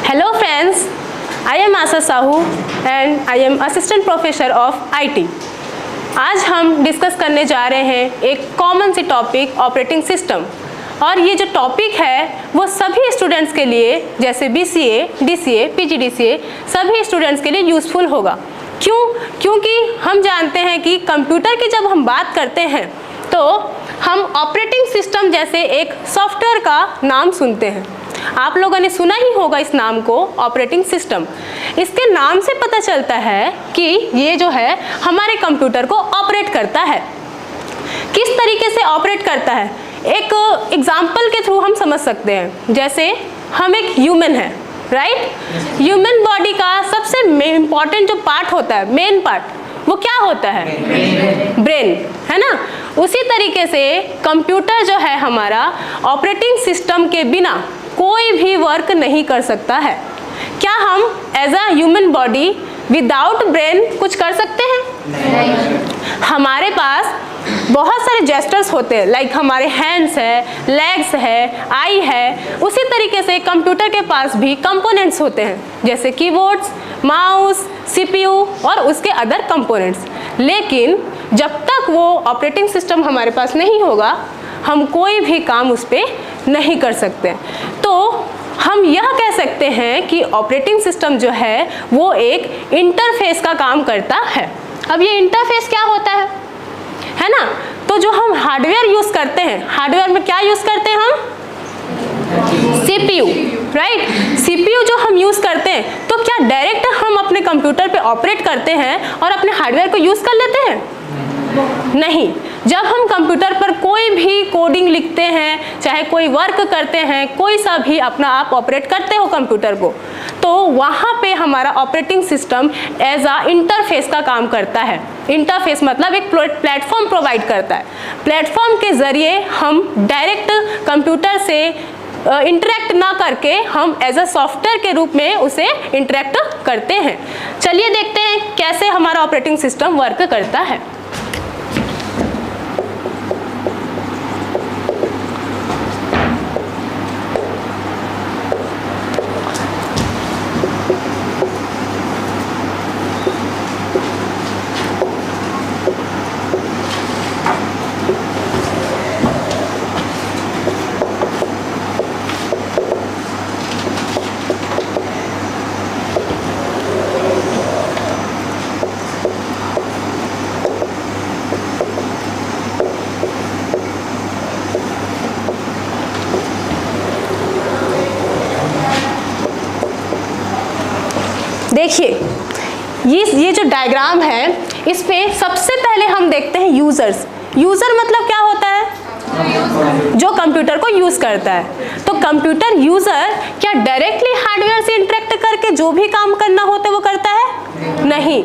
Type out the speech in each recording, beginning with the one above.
Hello friends, I am Asa Sahu and I am Assistant Professor of IT. आज हम discuss करने जा रहे हैं एक कॉमन सी टॉपिक ऑपरेटिंग सिस्टम, और ये जो टॉपिक है वो सभी स्टूडेंट्स के लिए जैसे BCA, DCA, PGDCA सभी स्टूडेंट्स के लिए यूज़फुल होगा। क्योंकि हम जानते हैं कि कंप्यूटर की जब हम बात करते हैं तो हम ऑपरेटिंग सिस्टम जैसे एक सॉफ्टवेयर का नाम सुनते हैं। आप लोगों ने सुना ही होगा इस नाम को, ऑपरेटिंग सिस्टम। इसके नाम से पता चलता है कि ये जो है हमारे कंप्यूटर को ऑपरेट करता है। किस तरीके से ऑपरेट करता है, एक एग्जाम्पल के थ्रू हम समझ सकते हैं। जैसे हम एक ह्यूमन है, राइट? ह्यूमन बॉडी का सबसे इम्पॉर्टेंट जो पार्ट होता है, मेन पार्ट, वो क्या होता है? ब्रेन, है ना? उसी तरीके से कंप्यूटर जो है हमारा ऑपरेटिंग सिस्टम के बिना कोई भी वर्क नहीं कर सकता है। क्या हम as a human body without brain कुछ कर सकते हैं? नहीं। हमारे पास बहुत सारे जेस्चर्स होते हैं, लाइक हमारे हैंड्स है, लेग्स है, आई है। उसी तरीके से कंप्यूटर के पास भी कंपोनेंट्स होते हैं, जैसे कीबोर्ड्स, माउस, CPU और उसके अदर कंपोनेंट्स। लेकिन जब तक वो ऑपरेटिंग सिस्टम हमारे पास नहीं होगा, हम कोई भी काम उस पर नहीं कर सकते। तो हम यह कह सकते हैं कि ऑपरेटिंग सिस्टम जो है वो एक इंटरफेस का काम करता है। अब ये इंटरफेस क्या होता है ना? तो जो हम हार्डवेयर यूज करते हैं, हार्डवेयर में क्या यूज करते हैं हम? CPU, right? CPU जो हम यूज करते हैं, तो क्या डायरेक्ट हम अपने कंप्यूटर पे ऑपरेट करते हैं और अपने हार्डवेयर को यूज कर लेते हैं? नहीं। जब हम कंप्यूटर पर कोई भी कोडिंग लिखते हैं, चाहे कोई वर्क करते हैं, कोई सा भी अपना आप ऑपरेट करते हो कंप्यूटर को, तो वहाँ पे हमारा operating system as a interface का काम करता है। इंटरफेस मतलब एक प्लेटफॉर्म प्रोवाइड करता है। प्लेटफॉर्म के ज़रिए हम डायरेक्ट कंप्यूटर से इंटरेक्ट ना करके हम एज अ सॉफ्टवेयर के रूप में उसे इंटरेक्ट करते हैं। चलिए देखते हैं कैसे हमारा ऑपरेटिंग सिस्टम वर्क करता है। देखिए ये जो डायग्राम है, इस पे सबसे पहले हम देखते हैं यूजर्स। यूजर मतलब क्या होता है? जो कंप्यूटर को यूज करता है। तो कंप्यूटर यूजर क्या डायरेक्टली हार्डवेयर से इंटरेक्ट करके जो भी काम करना होता है वो करता है? नहीं।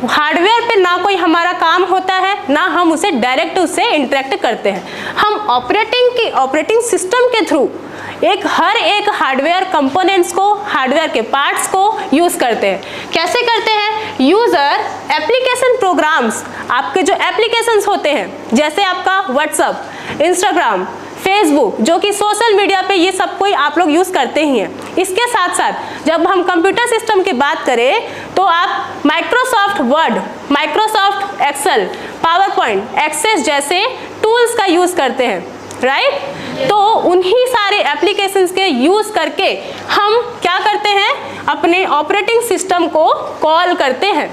हार्डवेयर पे ना कोई हमारा काम होता है, ना हम उसे डायरेक्ट उससे इंटरेक्ट करते हैं। हम ऑपरेटिंग सिस्टम के थ्रू हर एक हार्डवेयर कंपोनेंट्स को, हार्डवेयर के पार्ट्स को यूज करते हैं। कैसे करते हैं? यूजर एप्लीकेशन प्रोग्राम्स, आपके जो एप्लीकेशंस होते हैं, जैसे आपका व्हाट्सएप, इंस्टाग्राम, फेसबुक, जो कि सोशल मीडिया पे ये सब कोई आप लोग यूज करते ही हैं। इसके साथ साथ जब हम कंप्यूटर सिस्टम की बात करें तो आप Microsoft Word, Microsoft Excel, PowerPoint, access जैसे टूल्स का यूज करते हैं, राइट? तो उन्हीं सारे एप्लीकेशंस के यूज करके हम क्या करते हैं? अपने ऑपरेटिंग सिस्टम को कॉल करते हैं।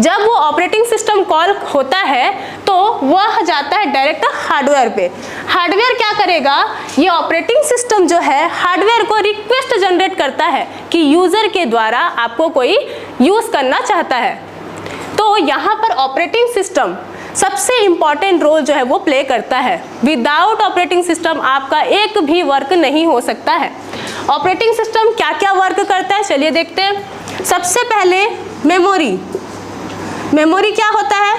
जब वो ऑपरेटिंग सिस्टम कॉल होता है तो वह जाता है डायरेक्ट हार्डवेयर पे। हार्डवेयर क्या करेगा? ये ऑपरेटिंग सिस्टम जो है हार्डवेयर को रिक्वेस्ट जनरेट करता है कि यूजर के द्वारा आपको कोई यूज करना चाहता है। तो यहाँ पर ऑपरेटिंग सिस्टम सबसे इम्पॉर्टेंट रोल जो है वो प्ले करता है। विदाउट ऑपरेटिंग सिस्टम आपका एक भी वर्क नहीं हो सकता है। ऑपरेटिंग सिस्टम क्या क्या वर्क करता है, चलिए देखते हैं। सबसे पहले मेमोरी। मेमोरी क्या होता है?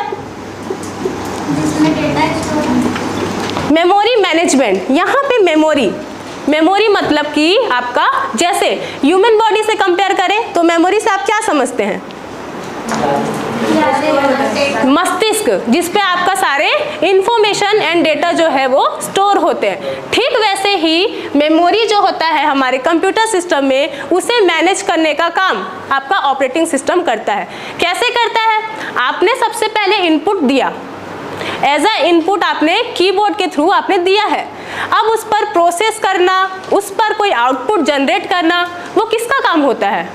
Memory management. यहाँ पे मेमोरी मतलब कि आपका, जैसे ह्यूमन बॉडी से कंपेयर करें तो मेमोरी से आप क्या समझते हैं? मस्तिष्क, जिसपे आपका सारे इंफॉर्मेशन एंड डेटा जो है वो स्टोर होते हैं। ठीक वैसे ही मेमोरी जो होता है हमारे कंप्यूटर सिस्टम में, उसे मैनेज करने का काम आपका ऑपरेटिंग सिस्टम करता है। कैसे करता है? आपने सबसे पहले इनपुट दिया, एज अ इनपुट आपने कीबोर्ड के थ्रू आपने दिया है। अब उस पर प्रोसेस करना, उस पर कोई आउटपुट जनरेट करना, वो किसका काम होता है?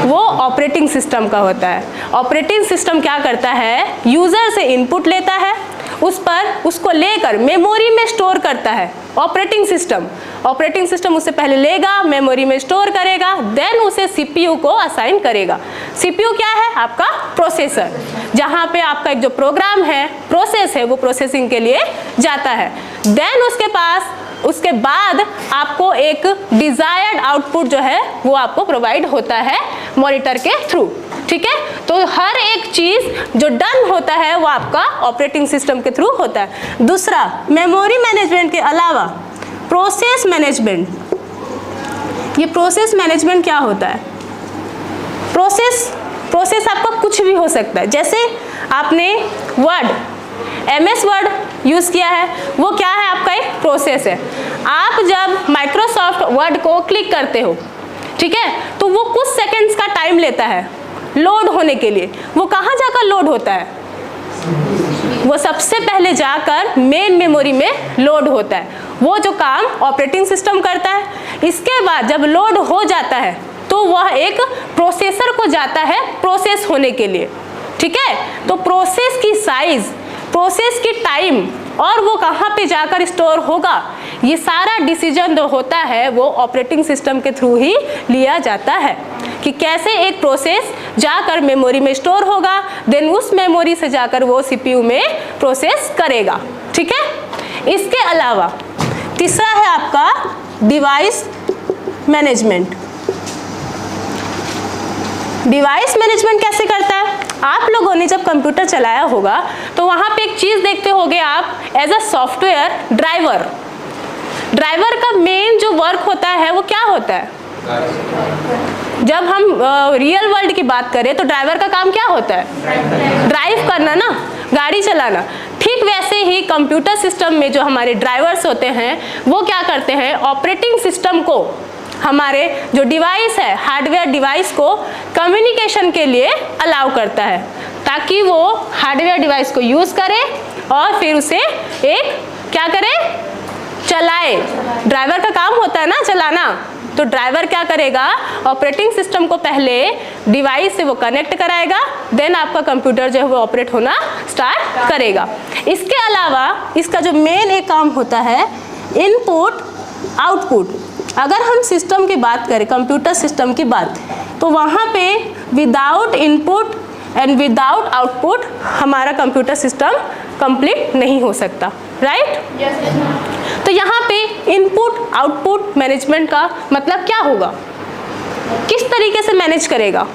वो ऑपरेटिंग सिस्टम का होता है। ऑपरेटिंग सिस्टम क्या करता है? यूजर से इनपुट लेता है, उसको लेकर मेमोरी में स्टोर करता है। ऑपरेटिंग सिस्टम उससे पहले लेगा, मेमोरी में स्टोर करेगा, देन उसे सीपीयू को असाइन करेगा। सीपीयू क्या है? आपका प्रोसेसर, जहाँ पे आपका एक जो प्रोग्राम है, प्रोसेस है, वो प्रोसेसिंग के लिए जाता है। देन उसके बाद आपको एक डिजायर्ड आउटपुट जो है वो आपको प्रोवाइड होता है मॉनिटर के थ्रू। ठीक है, तो हर एक चीज जो डन होता है वो आपका ऑपरेटिंग सिस्टम के थ्रू होता है। दूसरा, मेमोरी मैनेजमेंट के अलावा प्रोसेस मैनेजमेंट। ये प्रोसेस मैनेजमेंट क्या होता है? प्रोसेस आपका कुछ भी हो सकता है। जैसे आपने MS वर्ड यूज़ किया है, वो क्या है? आपका एक प्रोसेस है। आप जब माइक्रोसॉफ्ट वर्ड को क्लिक करते हो, ठीक है, तो वो कुछ सेकंड्स का टाइम लेता है लोड होने के लिए। वो कहाँ जाकर लोड होता है? वो सबसे पहले जाकर मेन मेमोरी में लोड होता है। वो जो काम ऑपरेटिंग सिस्टम करता है, इसके बाद जब लोड हो जाता है तो वह एक प्रोसेसर को जाता है प्रोसेस होने के लिए। ठीक है, तो प्रोसेस की साइज, प्रोसेस की टाइम और वो कहाँ पे जाकर स्टोर होगा, ये सारा डिसीजन जो होता है वो ऑपरेटिंग सिस्टम के थ्रू ही लिया जाता है कि कैसे एक प्रोसेस जाकर मेमोरी में स्टोर होगा, देन उस मेमोरी से जाकर वो सीपीयू में प्रोसेस करेगा। ठीक है, इसके अलावा तीसरा है आपका डिवाइस मैनेजमेंट। डिवाइस मैनेजमेंट कैसे करता है? आप लोगों ने जब कंप्यूटर चलाया होगा तो वहाँ पे एक चीज़ देखते होंगे आप, एज अ सॉफ्टवेयर ड्राइवर का मेन जो वर्क होता है वो क्या होता है? जब हम रियल वर्ल्ड की बात करें तो ड्राइवर का काम क्या होता है? ड्राइव करना ना, गाड़ी चलाना। ठीक वैसे ही कंप्यूटर सिस्टम में जो हमारे ड्राइवर्स होते हैं वो क्या करते हैं? ऑपरेटिंग सिस्टम को, हमारे जो डिवाइस है, हार्डवेयर डिवाइस को कम्युनिकेशन के लिए अलाउ करता है, ताकि वो हार्डवेयर डिवाइस को यूज़ करे और फिर उसे एक क्या करे? चलाए। ड्राइवर का काम होता है ना चलाना, तो ड्राइवर क्या करेगा? ऑपरेटिंग सिस्टम को पहले डिवाइस से वो कनेक्ट कराएगा, देन आपका कंप्यूटर जो है वो ऑपरेट होना स्टार्ट करेगा। इसके अलावा इसका जो मेन एक काम होता है, इनपुट आउटपुट। अगर हम सिस्टम की बात करें, कंप्यूटर सिस्टम की बात, तो वहाँ पे without input and without output हमारा कंप्यूटर सिस्टम कंप्लीट नहीं हो सकता, राइट? तो यहाँ पे इनपुट आउटपुट मैनेजमेंट का मतलब क्या होगा? किस तरीके से मैनेज करेगा?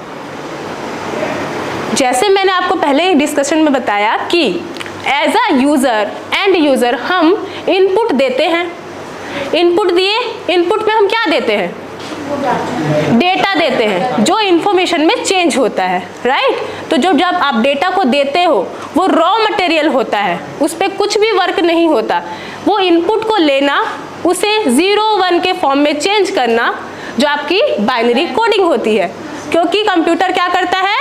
जैसे मैंने आपको पहले डिस्कशन में बताया कि एज अ यूजर हम इनपुट देते हैं, इनपुट दिए, इनपुट में हम क्या देते हैं? डेटा देते हैं जो इंफॉर्मेशन में चेंज होता है, राइट? तो जब आप डेटा को देते हो वो रॉ मटेरियल होता है, उस पर कुछ भी वर्क नहीं होता। वो इनपुट को लेना, उसे 0-1 के फॉर्म में चेंज करना, जो आपकी बाइनरी कोडिंग होती है, क्योंकि कंप्यूटर क्या करता है?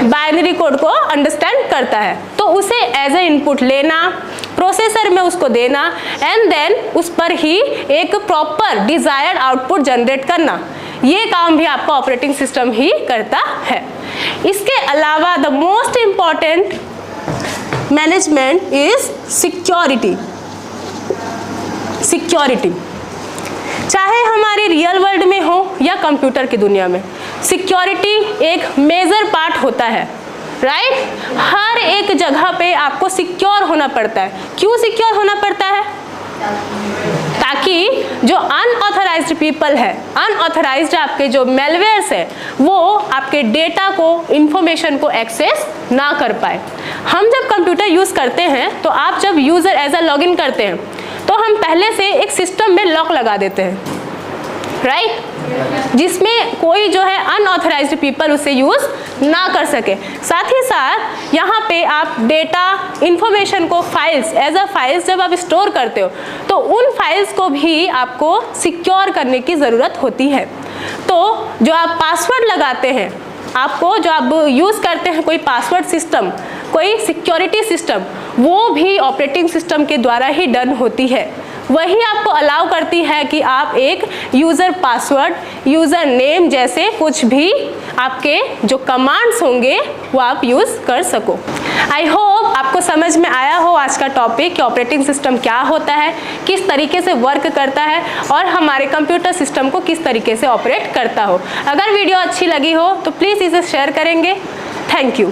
बाइनरी कोड को अंडरस्टैंड करता है। तो उसे एज ए इनपुट लेना, प्रोसेसर में उसको देना, एंड देन उस पर ही एक प्रॉपर डिजायर्ड आउटपुट जनरेट करना, ये काम भी आपका ऑपरेटिंग सिस्टम ही करता है। इसके अलावा the most important management is security. चाहे हमारे रियल वर्ल्ड में हो या कंप्यूटर की दुनिया में, सिक्योरिटी एक मेजर पार्ट होता है, राइट? हर एक जगह पे आपको सिक्योर होना पड़ता है। क्यों सिक्योर होना पड़ता है? ताकि जो अनऑथराइज्ड पीपल है, अनऑथराइज्ड आपके जो मेलवेयर्स है, वो आपके डेटा को, इंफॉर्मेशन को एक्सेस ना कर पाए। हम जब कंप्यूटर यूज करते हैं तो आप जब यूजर एज अ लॉगिन करते हैं तो हम पहले से एक सिस्टम में लॉक लगा देते हैं, राइट, जिसमें कोई जो है अनऑथराइज्ड पीपल उसे यूज़ ना कर सके। साथ ही साथ यहाँ पे आप डेटा इंफॉर्मेशन को फाइल्स एज अ फाइल्स जब आप स्टोर करते हो तो उन फाइल्स को भी आपको सिक्योर करने की ज़रूरत होती है। तो जो आप पासवर्ड लगाते हैं, आपको जो आप यूज़ करते हैं कोई पासवर्ड सिस्टम, कोई सिक्योरिटी सिस्टम, वो भी ऑपरेटिंग सिस्टम के द्वारा ही डन होती है। वही आपको अलाउ करती है कि आप एक यूज़र पासवर्ड, यूज़र नेम जैसे कुछ भी आपके जो कमांड्स होंगे वो आप यूज़ कर सको। आई होप आपको समझ में आया हो आज का टॉपिक कि ऑपरेटिंग सिस्टम क्या होता है, किस तरीके से वर्क करता है और हमारे कंप्यूटर सिस्टम को किस तरीके से ऑपरेट करता हो। अगर वीडियो अच्छी लगी हो तो प्लीज़ इसे शेयर करेंगे। Thank you.